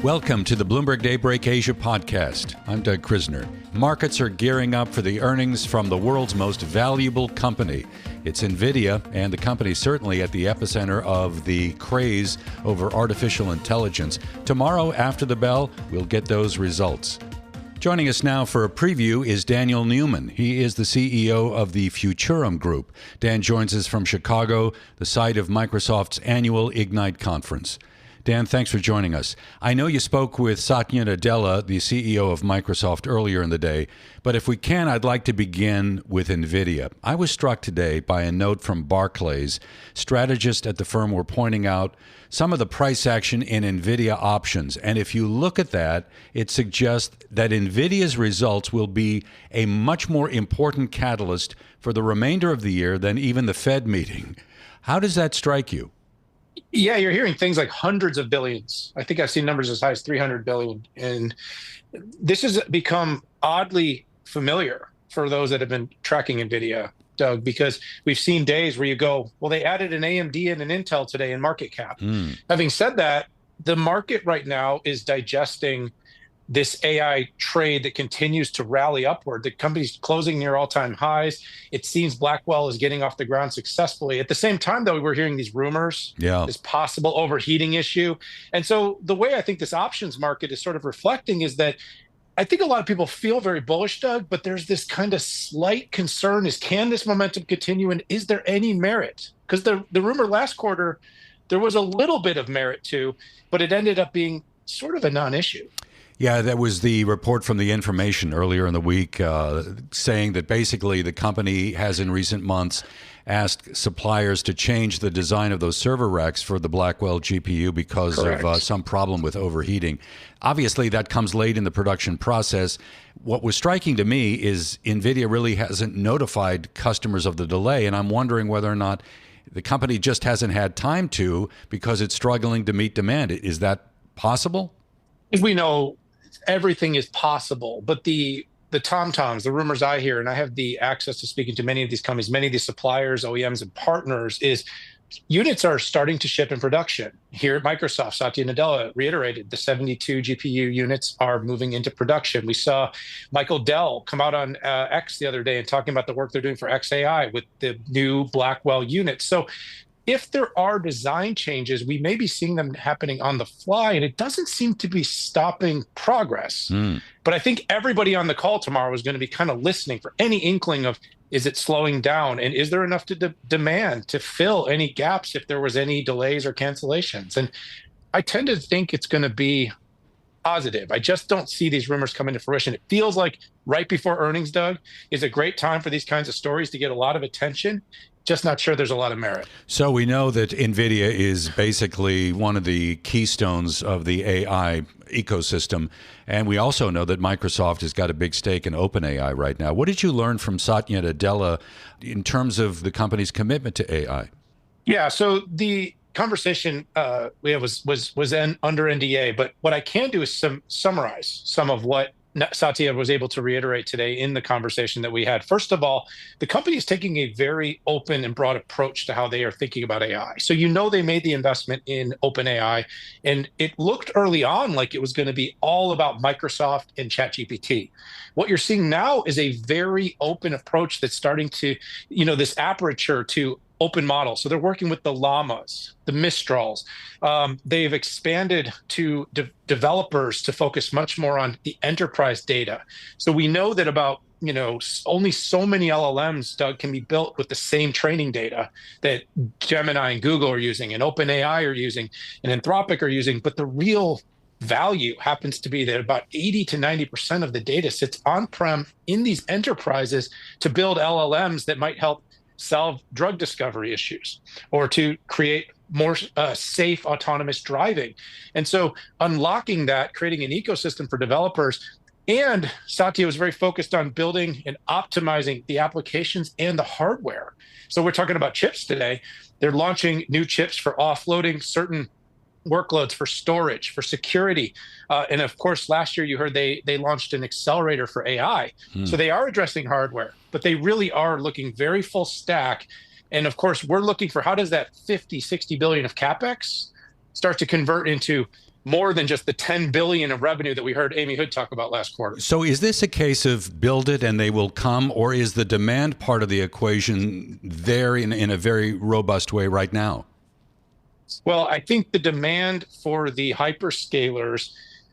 Welcome to the Bloomberg Daybreak Asia podcast. I'm Doug Krisner. Markets are gearing up for the earnings from the world's most valuable company. It's Nvidia, and the company certainly at the epicenter of the craze over artificial intelligence. Tomorrow after the bell, we'll get those results. Joining us now for a preview is Daniel Newman. He is the CEO of the Futurum Group. Dan joins us from Chicago, the site of Microsoft's annual Ignite conference. Dan, thanks for joining us. I know you spoke with Satya Nadella, the CEO of Microsoft, earlier in the day, but if we can, I'd like to begin with Nvidia. I was struck today by a note from Barclays. Strategists at the firm were pointing out some of the price action in Nvidia options. And if you look at that, it suggests that Nvidia's results will be a much more important catalyst for the remainder of the year than even the Fed meeting. How does that strike you? Yeah, you're hearing things like hundreds of billions. I think I've seen numbers as high as 300 billion. And this has become oddly familiar for those that have been tracking Nvidia, Doug, because we've seen days where you go, well, they added an AMD and an Intel today in market cap. Having said that, the market right now is digesting this AI trade that continues to rally upward. The company's closing near all-time highs. It seems Blackwell is getting off the ground successfully. At the same time, though, we're hearing these rumors, this possible overheating issue. And so the way I think this options market is sort of reflecting is that I think a lot of people feel very bullish, Doug, but there's this kind of slight concern is, can this momentum continue, and is there any merit? Because the rumor last quarter, there was a little bit of merit to, but it ended up being sort of a non-issue. Yeah, that was the report from The Information earlier in the week saying that basically the company has in recent months asked suppliers to change the design of those server racks for the Blackwell GPU because of some problem with overheating. Obviously, that comes late in the production process. What was striking to me is Nvidia really hasn't notified customers of the delay, and I'm wondering whether or not the company just hasn't had time to because it's struggling to meet demand. Is that possible? We know everything is possible, but the tom-toms, the rumors I hear, and I have the access to speaking to many of these companies, many of these suppliers, OEMs, and partners, is units are starting to ship in production. Here at Microsoft, Satya Nadella reiterated the 72 GPU units are moving into production. We saw Michael Dell come out on X the other day and talking about the work they're doing for XAI with the new Blackwell units. So if there are design changes, we may be seeing them happening on the fly, and it doesn't seem to be stopping progress. But I think everybody on the call tomorrow is going to be kind of listening for any inkling of, is it slowing down? And is there enough to demand to fill any gaps if there was any delays or cancellations? And I tend to think it's going to be positive. I just don't see these rumors coming to fruition. It feels like right before earnings, Doug, is a great time for these kinds of stories to get a lot of attention. Just not sure there's a lot of merit. So we know that Nvidia is basically one of the keystones of the AI ecosystem. And we also know that Microsoft has got a big stake in OpenAI right now. What did you learn from Satya Nadella in terms of the company's commitment to AI? Yeah, so the conversation was under NDA, but what I can do is summarize some of what Satya was able to reiterate today in the conversation that we had. First of all, the company is taking a very open and broad approach to how they are thinking about AI. So they made the investment in OpenAI, and it looked early on like it was going to be all about Microsoft and ChatGPT. What you're seeing now is a very open approach that's starting to, this aperture to open models. So they're working with the Llamas, the Mistrals. They've expanded to developers to focus much more on the enterprise data. So we know that about, only so many LLMs, Doug, can be built with the same training data that Gemini and Google are using and OpenAI are using and Anthropic are using. But the real value happens to be that about 80 to 90% of the data sits on-prem in these enterprises to build LLMs that might help solve drug discovery issues or to create more safe autonomous driving. And so unlocking that, creating an ecosystem for developers, and Satya was very focused on building and optimizing the applications and the hardware. So we're talking about chips today. They're launching new chips for offloading certain workloads, for storage, for security. And of course, last year you heard they launched an accelerator for AI. So they are addressing hardware, but they really are looking very full stack. And of course, we're looking for how does that 50, 60 billion of CapEx start to convert into more than just the 10 billion of revenue that we heard Amy Hood talk about last quarter. So is this a case of build it and they will come, or is the demand part of the equation there in a very robust way right now? Well, I think the demand for the hyperscalers,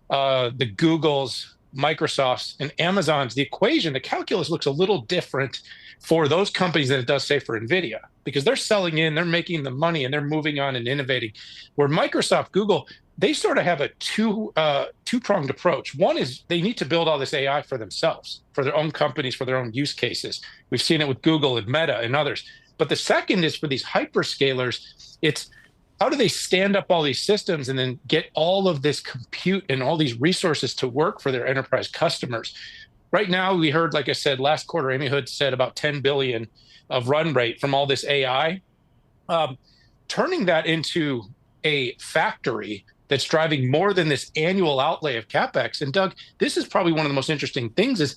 the Googles, Microsofts, and Amazons, the equation, the calculus looks a little different for those companies than it does, say, for Nvidia, because they're selling in, they're making the money, and they're moving on and innovating. Where Microsoft, Google, they sort of have a two-pronged approach. One is they need to build all this AI for themselves, for their own companies, for their own use cases. We've seen it with Google and Meta and others. But the second is for these hyperscalers, it's how do they stand up all these systems and then get all of this compute and all these resources to work for their enterprise customers? Right now, we heard, like I said, last quarter, Amy Hood said about 10 billion of run rate from all this AI. Turning that into a factory that's driving more than this annual outlay of CapEx. And Doug, this is probably one of the most interesting things is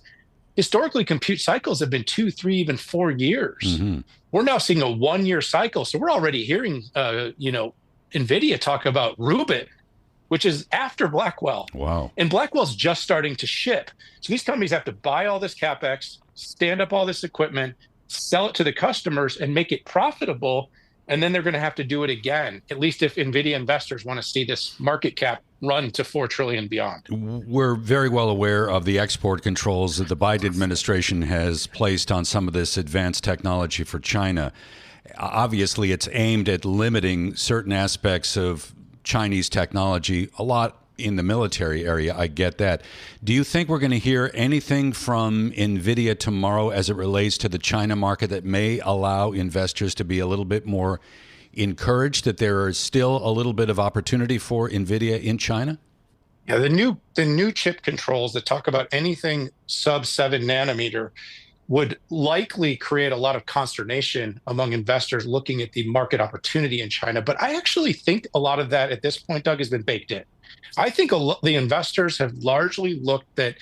historically compute cycles have been 2, 3, even 4 years. Mm-hmm. We're now seeing a 1-year cycle. So we're already hearing, Nvidia talk about Rubin, which is after Blackwell. Wow. And Blackwell's just starting to ship. So these companies have to buy all this CapEx, stand up all this equipment, sell it to the customers and make it profitable. And then they're going to have to do it again, at least if Nvidia investors want to see this market cap run to 4 trillion and beyond. We're very well aware of the export controls that the Biden administration has placed on some of this advanced technology for China. Obviously, it's aimed at limiting certain aspects of Chinese technology, a lot in the military area. I get that. Do you think we're going to hear anything from Nvidia tomorrow as it relates to the China market that may allow investors to be a little bit more encouraged that there is still a little bit of opportunity for Nvidia in China? Yeah, the new chip controls that talk about anything sub 7 nanometer would likely create a lot of consternation among investors looking at the market opportunity in China. But I actually think a lot of that at this point, Doug, has been baked in. I think the investors have largely looked that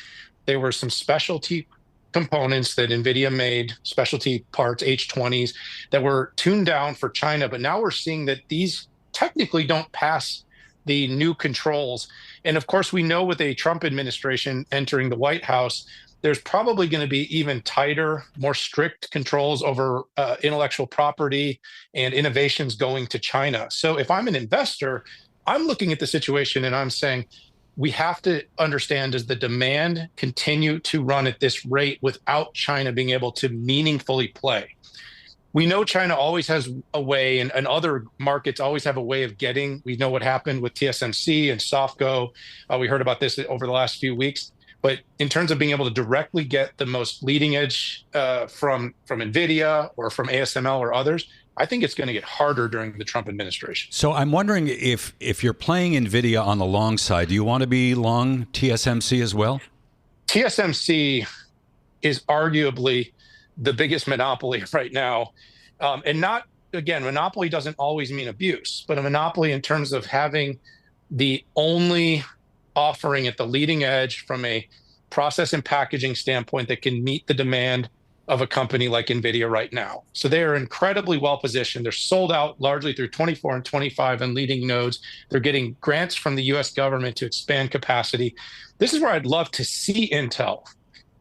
there were some specialty components that NVIDIA made, specialty parts, H20s, that were tuned down for China. But now we're seeing that these technically don't pass the new controls. And of course, we know with a Trump administration entering the White House, there's probably going to be even tighter, more strict controls over intellectual property and innovations going to China. So if I'm an investor, I'm looking at the situation and I'm saying, we have to understand, does the demand continue to run at this rate without China being able to meaningfully play? We know China always has a way, and other markets always have a way of getting. We know what happened with TSMC and SoftGo. We heard about this over the last few weeks. But in terms of being able to directly get the most leading edge from NVIDIA or from ASML or others, I think it's going to get harder during the Trump administration. So I'm wondering if you're playing NVIDIA on the long side, do you want to be long TSMC as well? TSMC is arguably the biggest monopoly right now. And not, again, monopoly doesn't always mean abuse, but a monopoly in terms of having the only offering at the leading edge from a process and packaging standpoint that can meet the demand of a company like NVIDIA right now. So they are incredibly well positioned. They're sold out largely through 24 and 25 and leading nodes. They're getting grants from the US government to expand capacity. This is where I'd love to see Intel.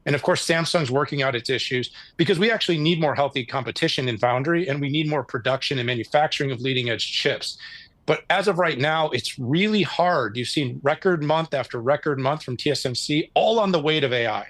And of course, Samsung's working out its issues because we actually need more healthy competition in foundry, and we need more production and manufacturing of leading edge chips. But as of right now, it's really hard. You've seen record month after record month from TSMC, all on the weight of AI.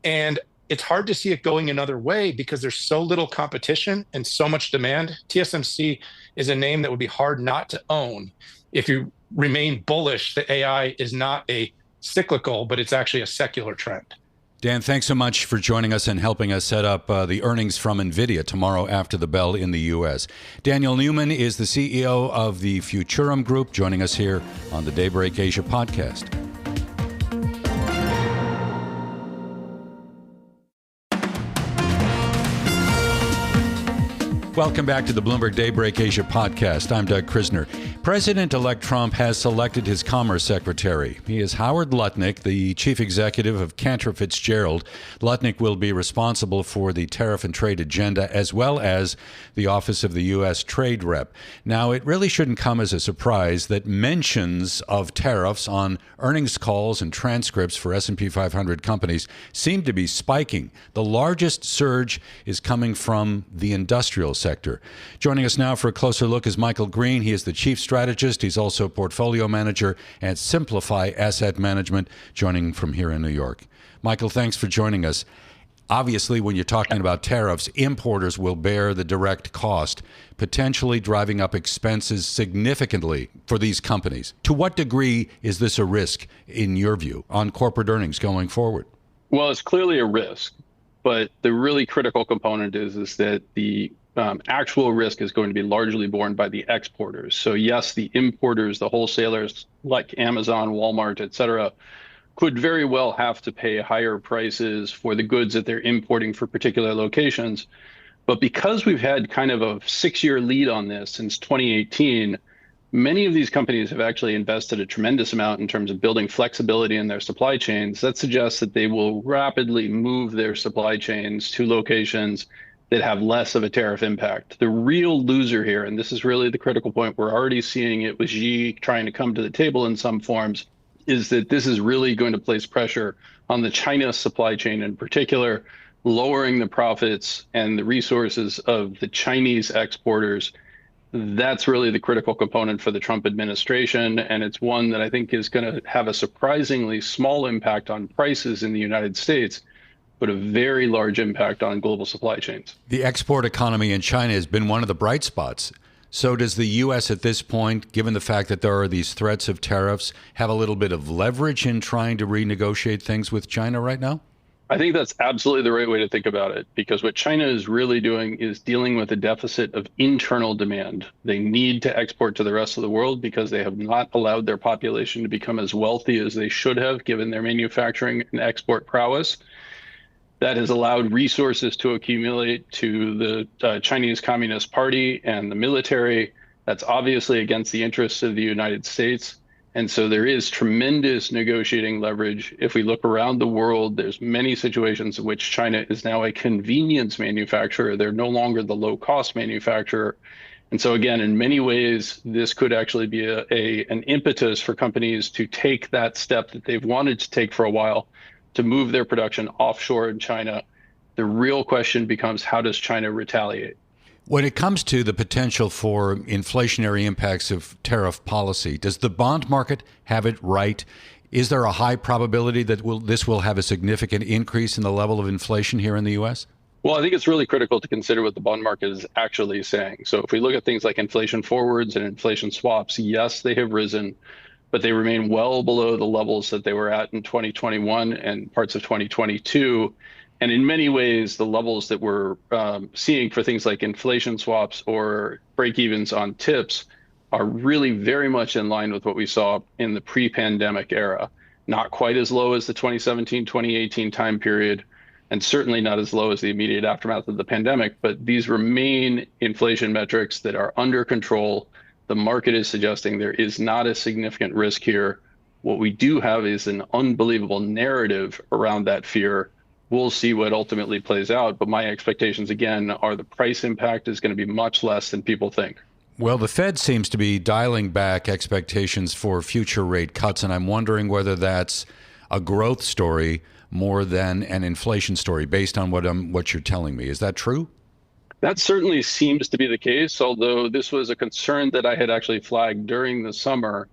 And it's hard to see it going another way because there's so little competition and so much demand. TSMC is a name that would be hard not to own if you remain bullish that AI is not a cyclical, but it's actually a secular trend. Dan, thanks so much for joining us and helping us set up the earnings from NVIDIA tomorrow after the bell in the U.S. Daniel Newman is the CEO of the Futurum Group, joining us here on the Daybreak Asia podcast. Welcome back to the Bloomberg Daybreak Asia podcast. I'm Doug Krisner. President-elect Trump has selected his Commerce Secretary. He is Howard Lutnick, the chief executive of Cantor Fitzgerald. Lutnick will be responsible for the tariff and trade agenda, as well as the Office of the U.S. Trade Rep. Now, it really shouldn't come as a surprise that mentions of tariffs on earnings calls and transcripts for S&P 500 companies seem to be spiking. The largest surge is coming from the industrial sector. Joining us now for a closer look is Michael Green. He is the chief strategist. He's also portfolio manager at Simplify Asset Management, joining from here in New York. Michael, thanks for joining us. Obviously, when you're talking about tariffs, importers will bear the direct cost, potentially driving up expenses significantly for these companies. To what degree is this a risk, in your view, on corporate earnings going forward? Well, it's clearly a risk, but the really critical component is that the actual risk is going to be largely borne by the exporters. So yes, the importers, the wholesalers like Amazon, Walmart, et cetera, could very well have to pay higher prices for the goods that they're importing for particular locations. But because we've had kind of a 6-year lead on this since 2018, many of these companies have actually invested a tremendous amount in terms of building flexibility in their supply chains. That suggests that they will rapidly move their supply chains to locations that have less of a tariff impact. The real loser here, and this is really the critical point, we're already seeing it with Xi trying to come to the table in some forms, is that this is really going to place pressure on the China supply chain in particular, lowering the profits and the resources of the Chinese exporters. That's really the critical component for the Trump administration, and it's one that I think is going to have a surprisingly small impact on prices in the United States, but a very large impact on global supply chains. The export economy in China has been one of the bright spots. So does the U.S. at this point, given the fact that there are these threats of tariffs, have a little bit of leverage in trying to renegotiate things with China right now? I think that's absolutely the right way to think about it, because what China is really doing is dealing with a deficit of internal demand. They need to export to the rest of the world because they have not allowed their population to become as wealthy as they should have, given their manufacturing and export prowess. That has allowed resources to accumulate to the Chinese Communist Party and the military. That's obviously against the interests of the United States. And so there is tremendous negotiating leverage. If we look around the world, there's many situations in which China is now a convenience manufacturer. They're no longer the low-cost manufacturer. And so again, in many ways, this could actually be an impetus for companies to take that step that they've wanted to take for a while, to move their production offshore in China. The real question becomes, how does China retaliate? When it comes to the potential for inflationary impacts of tariff policy, does the bond market have it right? Is there a high probability that this will have a significant increase in the level of inflation here in the U.S.? Well, I think it's really critical to consider what the bond market is actually saying. So if we look at things like inflation forwards and inflation swaps, yes, they have risen, but they remain well below the levels that they were at in 2021 and parts of 2022. And in many ways, the levels that we're seeing for things like inflation swaps or break-evens on tips are really very much in line with what we saw in the pre-pandemic era. Not quite as low as the 2017, 2018 time period, and certainly not as low as the immediate aftermath of the pandemic, but these remain inflation metrics that are under control. The market is suggesting there is not a significant risk here. What we do have is an unbelievable narrative around that fear. We'll see what ultimately plays out. But my expectations, again, are the price impact is going to be much less than people think. Well, the Fed seems to be dialing back expectations for future rate cuts, and I'm wondering whether that's a growth story more than an inflation story based on what you're telling me. Is that true? That certainly seems to be the case, although this was a concern that I had actually flagged during the summer.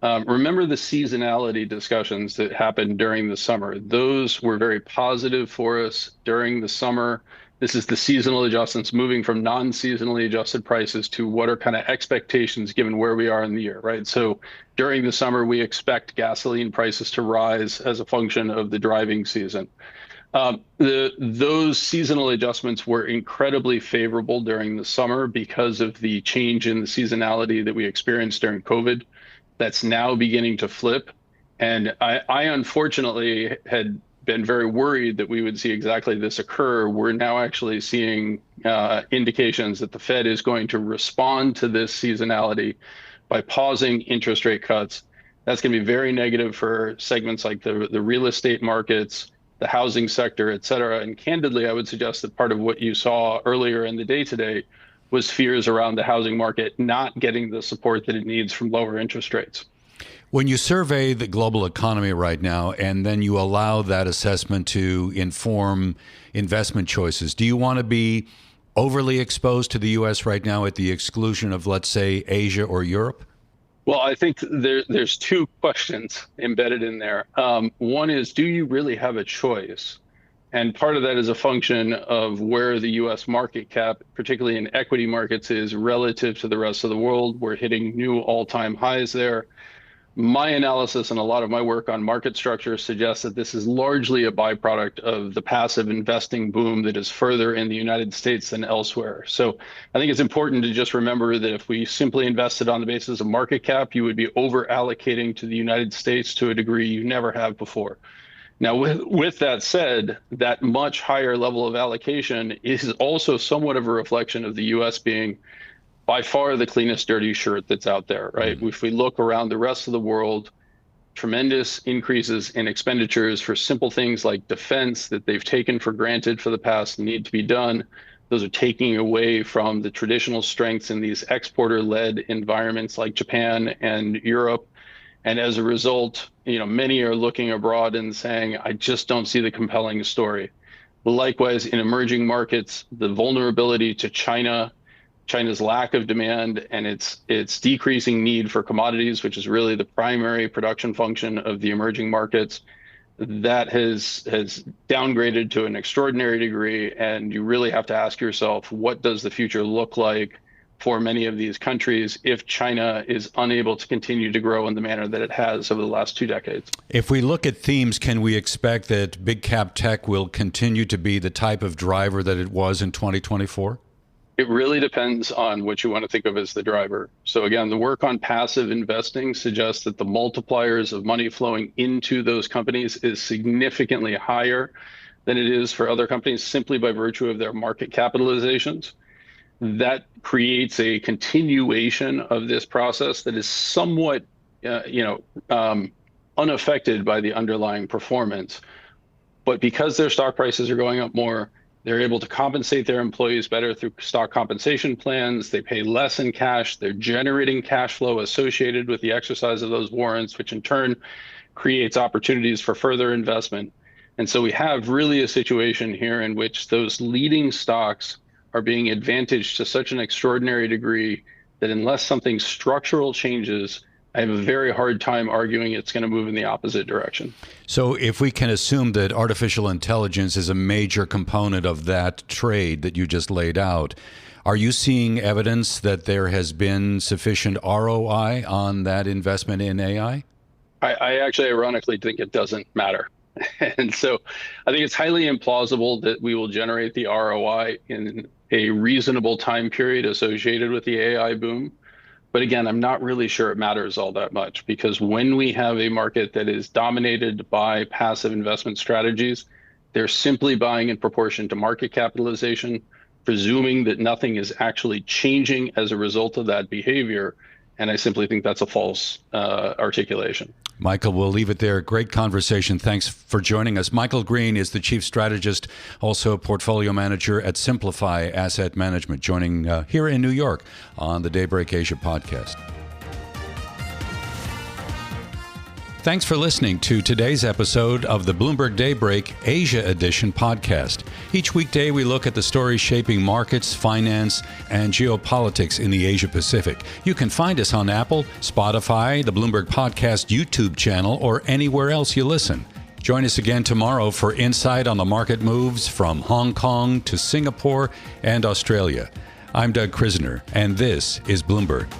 Remember the seasonality discussions that happened during the summer. Those were very positive for us during the summer. This is the seasonal adjustments moving from non-seasonally adjusted prices to what are kind of expectations given where we are in the year, right? So during the summer, we expect gasoline prices to rise as a function of the driving season. Those seasonal adjustments were incredibly favorable during the summer because of the change in the seasonality that we experienced during COVID. That's now beginning to flip. And I unfortunately had been very worried that we would see exactly this occur. We're now actually seeing indications that the Fed is going to respond to this seasonality by pausing interest rate cuts. That's going to be very negative for segments like the real estate markets, the housing sector, et cetera. And candidly, I would suggest that part of what you saw earlier in the day today was fears around the housing market not getting the support that it needs from lower interest rates. When you survey the global economy right now, and then you allow that assessment to inform investment choices, do you want to be overly exposed to the U.S. right now at the exclusion of, let's say, Asia or Europe? Well, I think there's two questions embedded in there. One is, do you really have a choice? And part of that is a function of where the U.S. market cap, particularly in equity markets, is relative to the rest of the world. We're hitting new all-time highs there. My analysis and a lot of my work on market structure suggests that this is largely a byproduct of the passive investing boom that is further in the United States than elsewhere. So I think it's important to just remember that if we simply invested on the basis of market cap, you would be over allocating to the United States to a degree you never have before. Now, with that said, that much higher level of allocation is also somewhat of a reflection of the U.S. being by far the cleanest dirty shirt that's out there, right? If we look around the rest of the world, tremendous increases in expenditures for simple things like defense that they've taken for granted for the past need to be done. Those are taking away from the traditional strengths in these exporter-led environments like Japan and Europe. And as a result, many are looking abroad and saying, I just don't see the compelling story. Likewise, in emerging markets, the vulnerability to China's lack of demand and its decreasing need for commodities, which is really the primary production function of the emerging markets, that has downgraded to an extraordinary degree. And you really have to ask yourself, what does the future look like for many of these countries if China is unable to continue to grow in the manner that it has over the last 2 decades? If we look at themes, can we expect that big cap tech will continue to be the type of driver that it was in 2024? It really depends on what you want to think of as the driver. So again, the work on passive investing suggests that the multipliers of money flowing into those companies is significantly higher than it is for other companies simply by virtue of their market capitalizations. That creates a continuation of this process that is somewhat, unaffected by the underlying performance. But because their stock prices are going up more, they're able to compensate their employees better through stock compensation plans. They pay less in cash. They're generating cash flow associated with the exercise of those warrants, which in turn creates opportunities for further investment. And so we have really a situation here in which those leading stocks are being advantaged to such an extraordinary degree that unless something structural changes, I have a very hard time arguing it's going to move in the opposite direction. So if we can assume that artificial intelligence is a major component of that trade that you just laid out, are you seeing evidence that there has been sufficient ROI on that investment in AI? I actually ironically think it doesn't matter. And so I think it's highly implausible that we will generate the ROI in a reasonable time period associated with the AI boom. But again, I'm not really sure it matters all that much, because when we have a market that is dominated by passive investment strategies, they're simply buying in proportion to market capitalization, presuming that nothing is actually changing as a result of that behavior. And I simply think that's a false articulation. Michael, we'll leave it there. Great conversation. Thanks for joining us. Michael Green is the chief strategist, also a portfolio manager at Simplify Asset Management, joining here in New York on the Daybreak Asia podcast. Thanks for listening to today's episode of the Bloomberg Daybreak Asia Edition podcast. Each weekday, we look at the stories shaping markets, finance, and geopolitics in the Asia Pacific. You can find us on Apple, Spotify, the Bloomberg Podcast YouTube channel, or anywhere else you listen. Join us again tomorrow for insight on the market moves from Hong Kong to Singapore and Australia. I'm Doug Krisner, and this is Bloomberg.